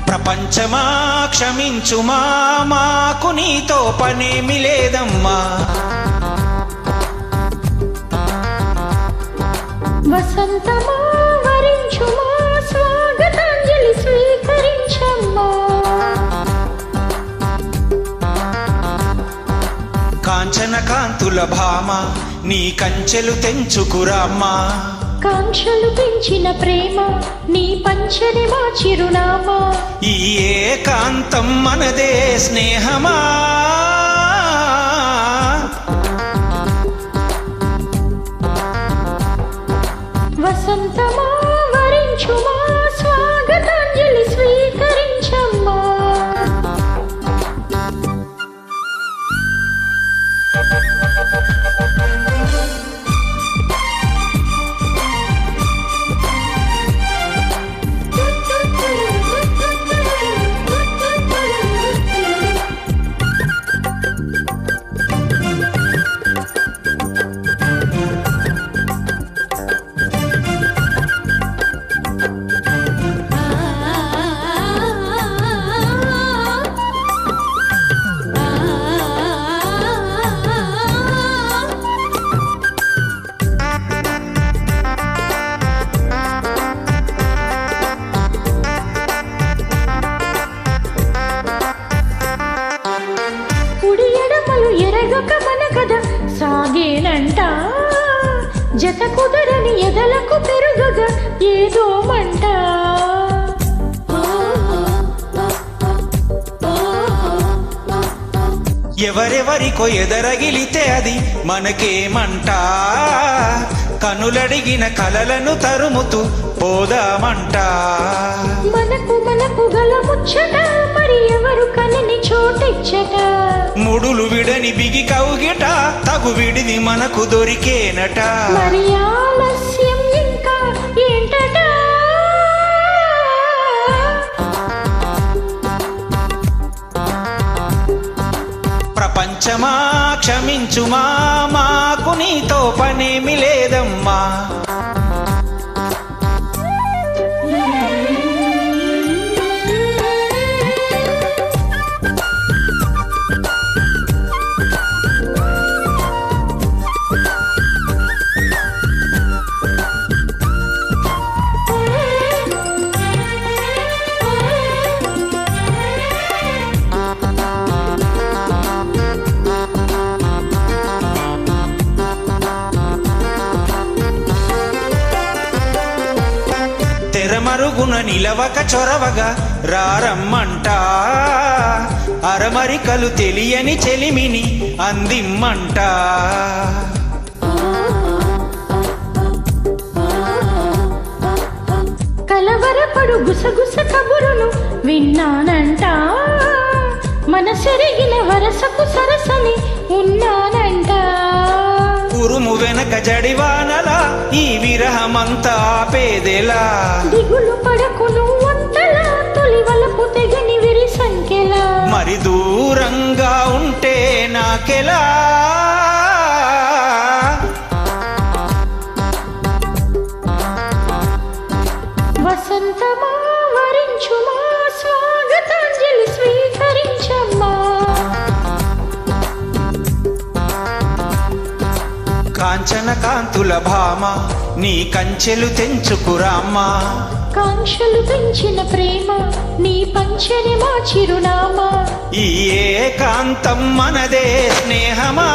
ప్రపంచమా క్షమించుమా, మాకు నీతో పనేమి లేదమ్మా. వసంతమా వరించుమా, స్వాగతాంజలి స్వీకరించమ్మా. కాంచన కాంతుల భామ, నీ కంచెలు తెంచుకురామ్మా. కాంక్షలు పెంచిన ప్రేమ, నీ పంచని మా చిరునామా. ఈ ఏకాంతం మనదే స్నేహమా. వసంతమా వరించుమా, స్వాగతాంజలి స్వీకరించమ్మా. ఎరగక మన కథ సాగేనంట, జత కుదరని ఎదలకు పెరుగగా ఏదో మంట. ఎవరెవరికో ఎదరగిలితే అది మనకేమంట, కనులడిగిన కలలను తరుముతూ పోదామంట. మనకు మనకు గల ముచ్చట, మరి ఎవరు కనని చోటిచ్చట. ముడులు విడని బిగి కౌగిట, తగు విడిది మనకు దొరికేనట. మరి ఆలస్యం ఇంకా ఏంటట. ప్రపంచమా క్షమించుమా, మాకు నీతో పనేమి లేదమ్మా. తెరమరుగున నిలవక చొరవగా రారమ్మంట, అరమరికలు తెలియని చెలిమిని అందిమ్మంట. కలవరపడు గుసగుస కబురును విన్నానంట, మనసెరిగిన వరసకు సరసని ఉన్నానంట. ఉరుము వెనక జడివానలా ఈ విరహమంతా పేదెలా. దిగులు పడకు నువ్వంతలా, తొలి వలపు తెగని విరి సంఖ్యలా. మరి దూరంగా ఉంటే నాకెలా. వసంతమా వరించుమా, స్వాగతాంజలి స్వీకరించమ్మా. కాంచన కాంతుల భామ, నీ కంచెలు తెంచుకురామ్మా. కాంక్షలు పెంచిన ప్రేమ, నీ పంచని మా చిరునామా. ఈ ఏకాంతం మనదే స్నేహమా.